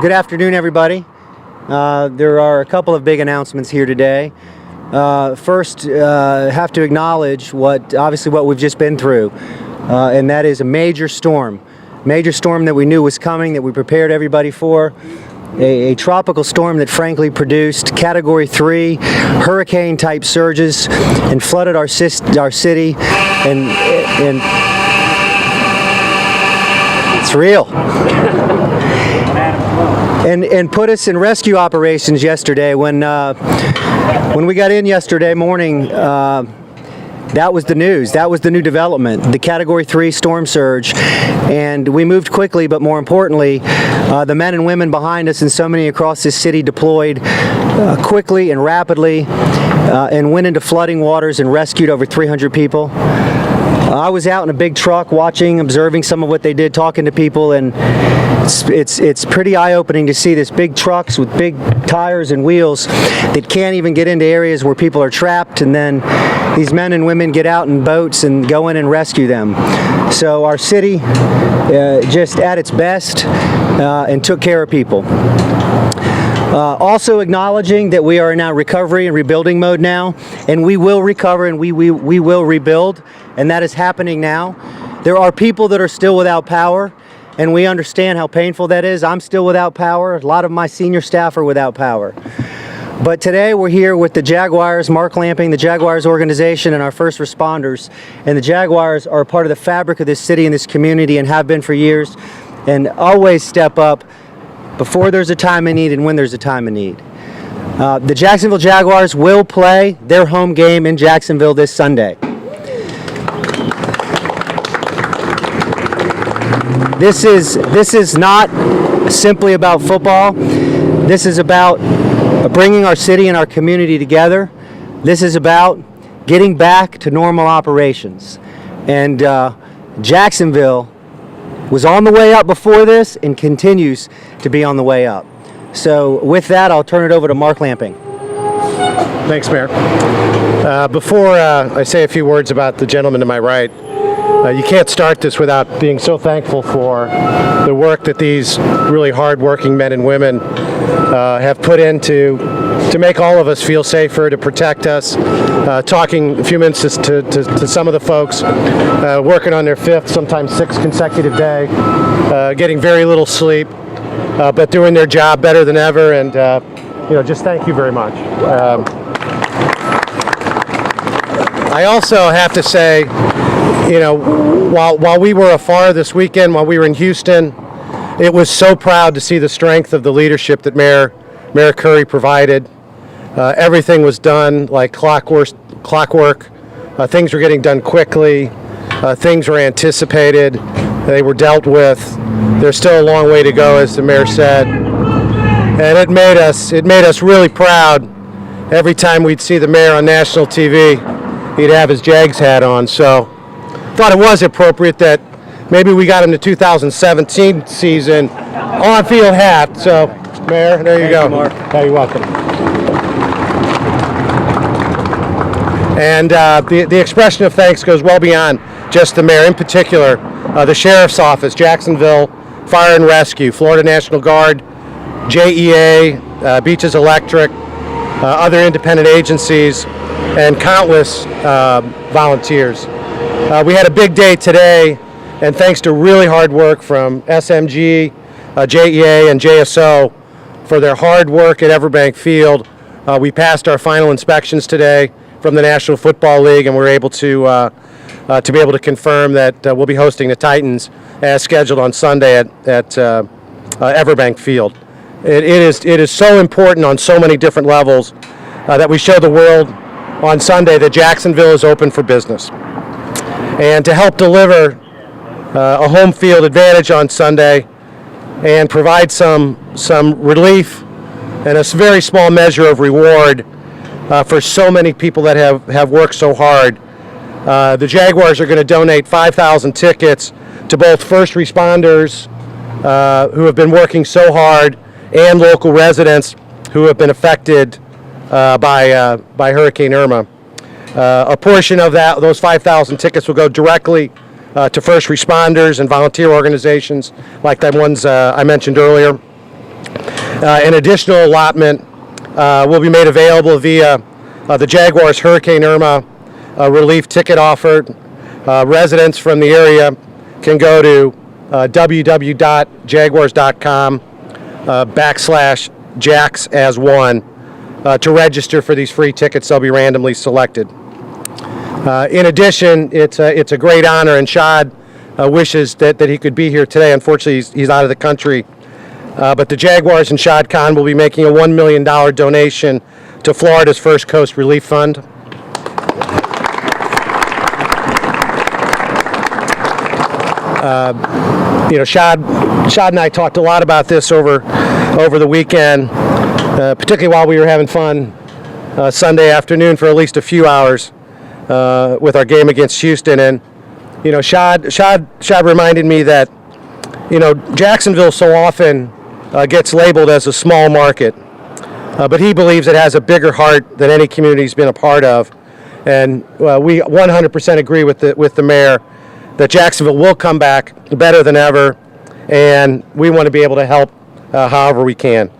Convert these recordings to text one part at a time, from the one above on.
Good afternoon, everybody. There are a couple of big announcements here today. First, have to acknowledge what we've just been through, and that is a major storm that we knew was coming, that we prepared everybody for. A tropical storm that frankly produced Category 3 hurricane-type surges and flooded our city, and it's real. And put us in rescue operations yesterday. When we got in yesterday morning, that was the news. That was the new development, the Category 3 storm surge. And we moved quickly, but more importantly, the men and women behind us and so many across this city deployed quickly and rapidly and went into flooding waters and rescued over 300 people. I was out in a big truck watching, observing some of what they did, talking to people, and it's pretty eye-opening to see this big trucks with big tires and wheels that can't even get into areas where people are trapped, and then these men and women get out in boats and go in and rescue them. So our city just at its best and took care of people. Also acknowledging that we are in our recovery and rebuilding mode now, and we will recover and we will rebuild, and that is happening now. There are people that are still without power, and we understand how painful that is. I'm still without power. A lot of my senior staff are without power. But today we're here with the Jaguars, Mark Lamping, the Jaguars organization, and our first responders. And the Jaguars are a part of the fabric of this city and this community and have been for years, and always step up before there's a time of need and when there's a time of need. The Jacksonville Jaguars will play their home game in Jacksonville this Sunday. This is not simply about football. This is about bringing our city and our community together. This is about getting back to normal operations. And Jacksonville was on the way up before this and continues to be on the way up. So with that, I'll turn it over to Mark Lamping. Thanks, Mayor. Before I say a few words about the gentleman to my right, you can't start this without being so thankful for the work that these really hard-working men and women have put into to make all of us feel safer, to protect us. Talking a few minutes to some of the folks working on their fifth, sometimes sixth consecutive day, getting very little sleep, but doing their job better than ever. And just thank you very much. I also have to say, while we were afar this weekend, while we were in Houston, it was so proud to see the strength of the leadership that Mayor Curry provided. Everything was done like clockwork. Things were getting done quickly. Things were anticipated. They were dealt with. There's still a long way to go, as the mayor said. And it made us really proud. Every time we'd see the mayor on national TV, he'd have his Jags hat on. So I thought it was appropriate that maybe we got him the 2017 season on-field hat. So, Mayor, there you go. Thank you, Mark. Oh, you're welcome. And the expression of thanks goes well beyond just the mayor. In particular, the Sheriff's Office, Jacksonville Fire and Rescue, Florida National Guard, JEA, Beaches Electric, other independent agencies, and countless volunteers. We had a big day today, and thanks to really hard work from SMG, JEA, and JSO for their hard work at Everbank Field, we passed our final inspections today from the National Football League, and we're able to be able to confirm that we'll be hosting the Titans as scheduled on Sunday at Everbank Field. It is so important on so many different levels that we show the world on Sunday that Jacksonville is open for business. And to help deliver a home field advantage on Sunday and provide some relief and a very small measure of reward for so many people that have worked so hard, the Jaguars are going to donate 5,000 tickets to both first responders who have been working so hard and local residents who have been affected by Hurricane Irma. A portion of those 5,000 tickets will go directly to first responders and volunteer organizations like the ones I mentioned earlier. An additional allotment will be made available via the Jaguars Hurricane Irma relief ticket offer. Residents from the area can go to www.jaguars.com/JAX-as1 to register for these free tickets. They'll be randomly selected. In addition, it's a great honor, and Shad wishes that he could be here today. Unfortunately, he's out of the country. But the Jaguars and Shad Khan will be making a $1 million donation to Florida's First Coast Relief Fund. Shad and I talked a lot about this over the weekend, particularly while we were having fun Sunday afternoon for at least a few hours with our game against Houston. And Shad reminded me that Jacksonville so often gets labeled as a small market, but he believes it has a bigger heart than any community he's been a part of. And we 100% agree with the mayor that Jacksonville will come back better than ever, and we want to be able to help however we can.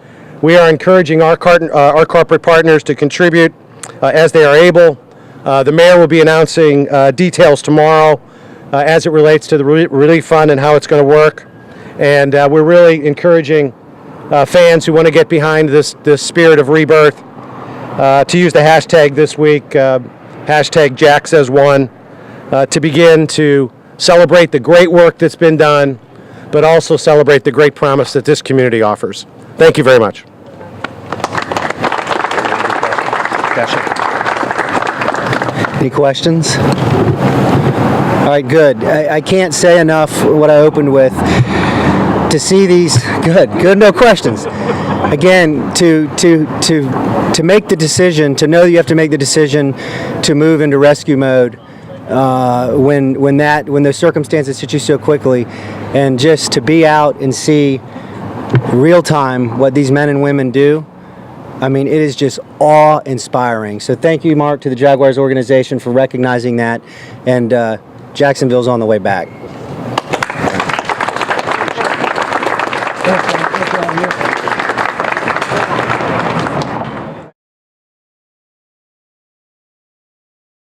We are encouraging our corporate partners to contribute as they are able. The mayor will be announcing details tomorrow as it relates to the relief fund and how it's going to work. And we're really encouraging fans who want to get behind this spirit of rebirth to use the hashtag this week, hashtag JaxAs1, to begin to celebrate the great work that's been done, but also celebrate the great promise that this community offers. Thank you very much. Any questions? All right, good. I can't say enough what I opened with. To see these, good, no questions. Again, to make the decision, to know that you have to make the decision to move into rescue mode when the circumstances hit you so quickly, and just to be out and see real time what these men and women do. I mean, it is just awe-inspiring. So thank you, Mark, to the Jaguars organization for recognizing that, and Jacksonville's on the way back.